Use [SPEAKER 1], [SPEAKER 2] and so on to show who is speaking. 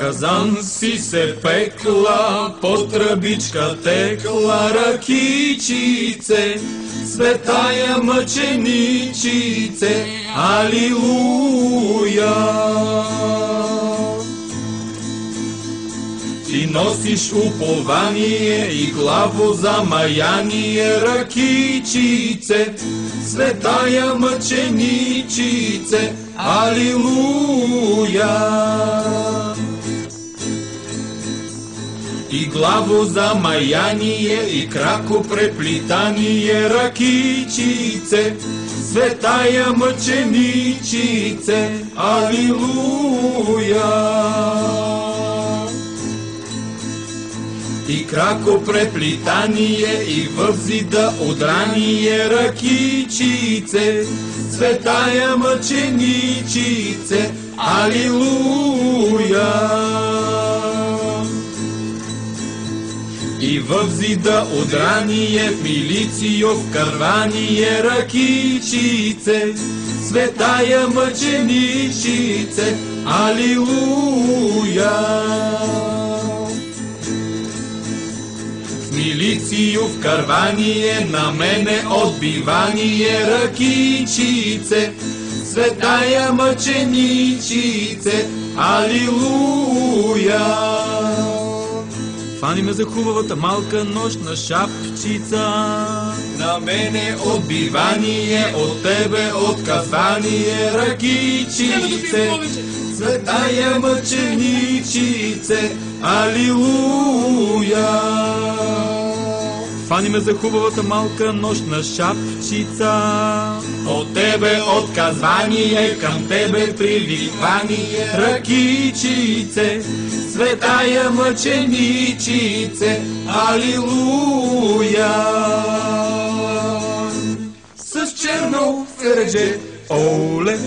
[SPEAKER 1] казан си се пекла, по тръбичка текла ракичице, светая мъченичице, алилуя. Ти носиш упование и главо замаяние, ракичице, светая мъченичице, алилуя. И главо замаяние и крако преплитание, ракичице, светая мъченичице, алилуя. И крако преплитание и възида одрание, ракичице, светая мъченичице, алилуя. И възида одрание, в милицио в карвание, ракичице, светая мъченичице, алилуя. Милицио в карвание, на мене отбивание, ракичице, светая мъченичице, алилуя.
[SPEAKER 2] Фани ме за хубавата малка нощна шапчица.
[SPEAKER 1] На мене отбивание, от тебе отказание, ракичице, светая мъченичице, алилуя.
[SPEAKER 2] Фани ме за хубавата малка нощна шапчица.
[SPEAKER 1] От тебе отказвание, към тебе привиквание, ракичице, светая мъченичице, алилуя. С черно фередже, оле,